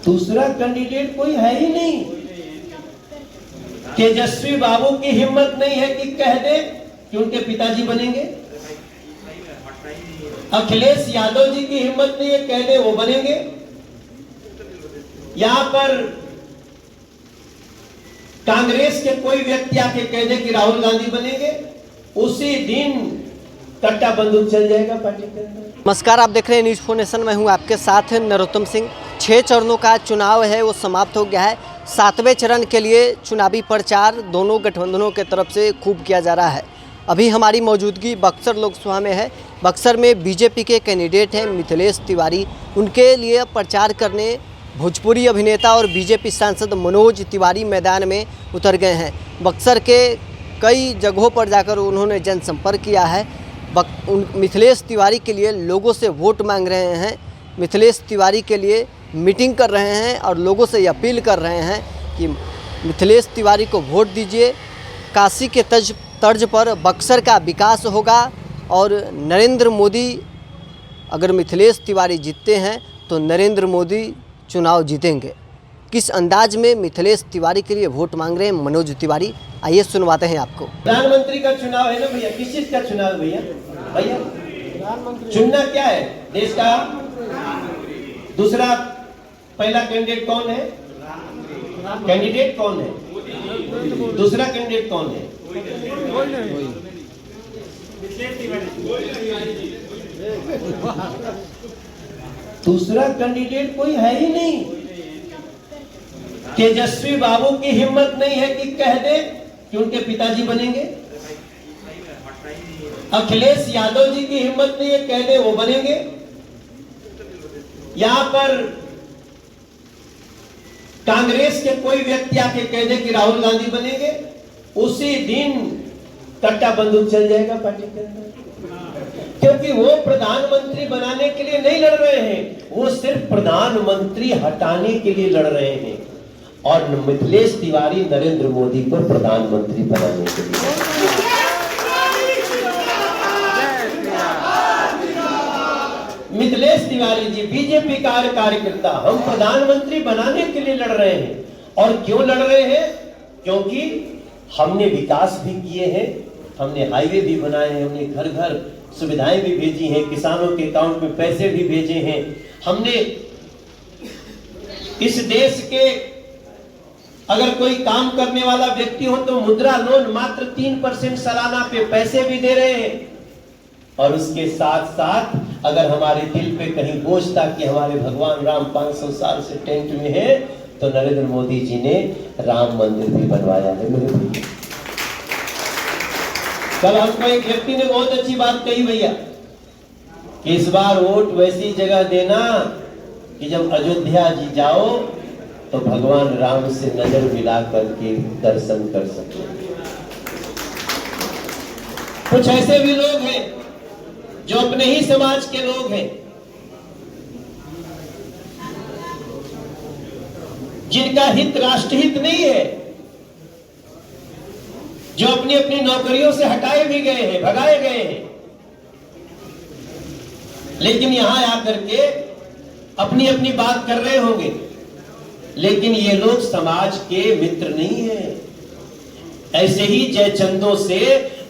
दूसरा कैंडिडेट कोई है ही नहीं। तेजस्वी बाबू की हिम्मत नहीं है कि कह दे कि उनके पिताजी बनेंगे। अखिलेश यादव जी की हिम्मत नहीं है कह दे वो बनेंगे। यहां पर कांग्रेस के कोई व्यक्ति आके कह दे कि राहुल गांधी बनेंगे, उसी दिन कट्टा बंदूक चल जाएगा पार्टी के अंदर। नमस्कार, आप देख रहे हैं न्यूज़ 4 नेशन। मैं हूं आपके साथ नरोत्तम सिंह। 6 चरणों का चुनाव है वो समाप्त हो गया है। 7वें चरण के लिए चुनावी प्रचार दोनों गठबंधनों के तरफ से खूब किया जा रहा है। अभी हमारी मौजूदगी बक्सर लोकसभा में है। बक्सर में बीजेपी के कैंडिडेट हैं मिथिलेश तिवारी। उनके लिए प्रचार करने भोजपुरी अभिनेता और बीजेपी सांसद मनोज तिवारी मैदान में उतर गए हैं। बक्सर के कई जगहों पर जाकर उन्होंने जनसंपर्क किया है। मिथिलेश तिवारी के लिए लोगों से वोट मांग रहे हैं। मिथिलेश तिवारी के लिए मीटिंग कर रहे हैं और लोगों से अपील कर रहे हैं कि मिथिलेश तिवारी को वोट दीजिए। काशी के तर्ज पर बक्सर का विकास होगा और नरेंद्र मोदी, अगर मिथिलेश तिवारी जीतते हैं तो नरेंद्र मोदी चुनाव जीतेंगे। किस अंदाज में मिथिलेश तिवारी के लिए वोट मांग रहे हैं मनोज तिवारी, आइए सुनवाते हैं आपको। प्रधानमंत्री का चुनाव है ना भैया, किस चीज का चुनाव भैया? भैया चुनना क्या है देश का? दूसरा पहला कैंडिडेट कौन है? कैंडिडेट कौन है? दूसरा कैंडिडेट कौन है? दूसरा कैंडिडेट कोई है ही नहीं। तेजस्वी बाबू की हिम्मत नहीं है कि कह दे कि उनके पिताजी बनेंगे। अखिलेश यादव जी की हिम्मत नहीं है कह दे वो बनेंगे। यहां पर कांग्रेस के कोई व्यक्ति आके कह दे कि राहुल गांधी बनेंगे, उसी दिन कट्टा बंदूक चल जाएगा पार्टी के अंदर। क्योंकि वो प्रधानमंत्री बनाने के लिए नहीं लड़ रहे हैं, वो सिर्फ प्रधानमंत्री हटाने के लिए लड़ रहे हैं। और मिथिलेश तिवारी नरेंद्र मोदी को प्रधानमंत्री बनाने के लिए। मिथिलेश तिवारी जी बीजेपी कार्यकर्ता, हम प्रधानमंत्री बनाने के लिए लड़ रहे हैं। और क्यों लड़ रहे हैं? क्योंकि हमने विकास भी किए हैं, हमने हाईवे भी बनाए हैं, हमने घर घर सुविधाएं भी भेजी हैं, किसानों के अकाउंट में पैसे भी भेजे हैं। हमने इस देश के अगर कोई काम करने वाला व्यक्ति हो तो मुद्रा लोन मात्र 3% सालाना पे पैसे भी दे रहे हैं। और उसके साथ साथ अगर हमारे दिल पे कहीं बोझ था कि हमारे भगवान राम 500 साल से टेंट में है, तो नरेंद्र मोदी जी ने राम मंदिर भी बनवाया है मेरे भैया। कल हमको एक व्यक्ति ने बहुत अच्छी बात कही भैया कि इस बार वोट वैसी जगह देना कि जब अयोध्या जी जाओ तो भगवान राम से नजर मिला करके दर्शन कर सके। कुछ ऐसे भी लोग हैं जो अपने ही समाज के लोग हैं, जिनका हित राष्ट्रहित नहीं है, जो अपनी अपनी नौकरियों से हटाए भी गए हैं, भगाए गए हैं, लेकिन यहां आकर के अपनी अपनी बात कर रहे होंगे। लेकिन ये लोग समाज के मित्र नहीं है। ऐसे ही जयचंदों से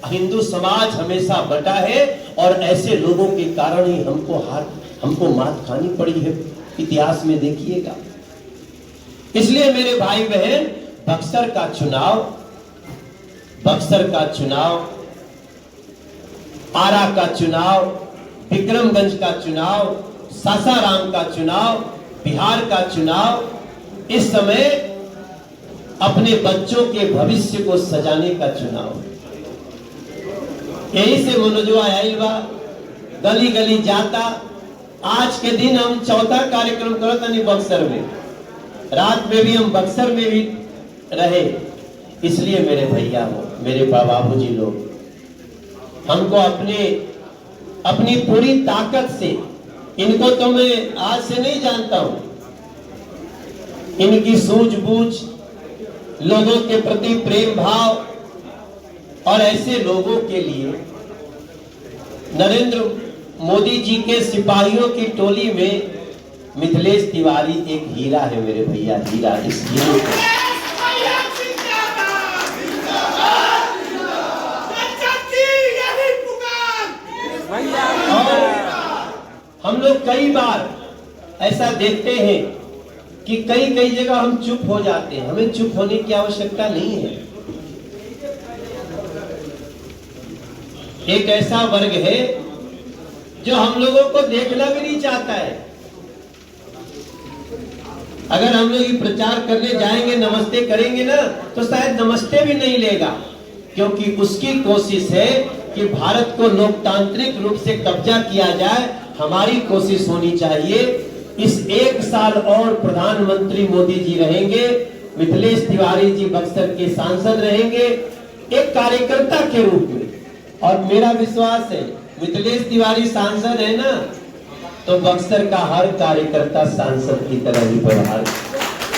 हिंदू समाज हमेशा बटा है और ऐसे लोगों के कारण ही हमको मात खानी पड़ी है, इतिहास में देखिएगा। इसलिए मेरे भाई बहन, बक्सर का चुनाव, आरा का चुनाव, विक्रमगंज का चुनाव, सासाराम का चुनाव, बिहार का चुनाव, इस समय अपने बच्चों के भविष्य को सजाने का चुनाव। यही से मनोजवा आइल बा, गली गली जाता। आज के दिन हम चौथा कार्यक्रम करत नहीं बक्सर में, रात में भी हम बक्सर में भी रहे। इसलिए मेरे भैया हो, मेरे बाबूजी लोग, हमको अपनी पूरी ताकत से, इनको तो मैं आज से नहीं जानता हूं, इनकी सूझबूझ, लोगों के प्रति प्रेम भाव और ऐसे लोगों के लिए नरेंद्र मोदी जी के सिपाहियों की टोली में मिथिलेश तिवारी एक हीरा है मेरे भैया, हीरा। इस हीरे को और हम लोग कई बार ऐसा देखते हैं कि कई कई जगह हम चुप हो जाते हैं। हमें चुप होने की आवश्यकता नहीं है। एक ऐसा वर्ग है जो हम लोगों को देखना भी नहीं चाहता है। अगर हम लोग ये प्रचार करने जाएंगे, नमस्ते करेंगे ना, तो शायद नमस्ते भी नहीं लेगा, क्योंकि उसकी कोशिश है कि भारत को लोकतांत्रिक रूप से कब्जा किया जाए। हमारी कोशिश होनी चाहिए, इस 1 साल और प्रधानमंत्री मोदी जी रहेंगे, मिथिलेश तिवारी जी बक्सर के सांसद रहेंगे एक कार्यकर्ता के रूप में। और मेरा विश्वास है मिथिलेश तिवारी सांसद है ना, तो बक्सर का हर कार्यकर्ता सांसद की तरह ही व्यवहार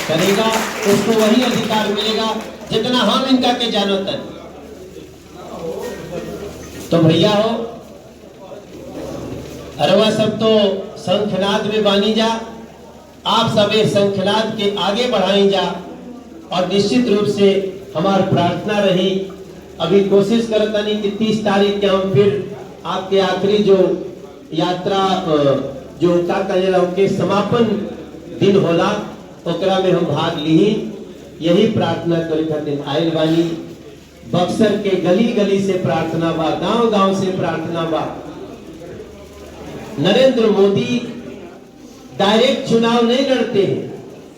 करेगा। उसको वही अधिकार मिलेगा जितना हम इनका के जानते हैं। तो भैया हो, अरवा सब तो शंखनाद में बानी जा, आप सब शंखनाद के आगे बढ़ाई जा। और निश्चित रूप से हमारी प्रार्थना रही, अभी कोशिश करता नहीं कि 30 तारीख के हम फिर आपके आखिरी जो यात्रा जो का के समापन दिन होला ओकरा में हम भाग ली। यही प्रार्थना करे खातिर आयल बानी। बक्सर के गली गली से प्रार्थना बा, गांव गांव से प्रार्थना बा। नरेंद्र मोदी डायरेक्ट चुनाव नहीं लड़ते हैं,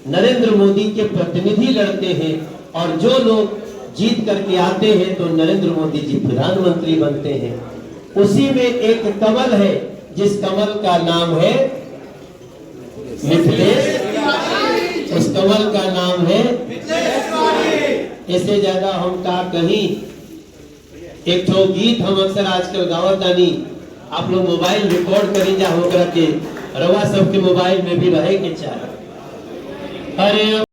नरेंद्र मोदी के प्रतिनिधि लड़ते हैं। और जो लोग जीत करके आते हैं तो नरेंद्र मोदी जी प्रधानमंत्री बनते हैं। उसी में एक कमल है, जिस कमल का नाम है मिथिलेश, उस कमल का नाम है इससे ज्यादा हम का कहीं। एक तो गीत हम अक्सर आजकल गावत आनी, आप लोग मोबाइल रिकॉर्ड करी जा होकर के रवा सबके मोबाइल में भी रहे के चाहे। अरे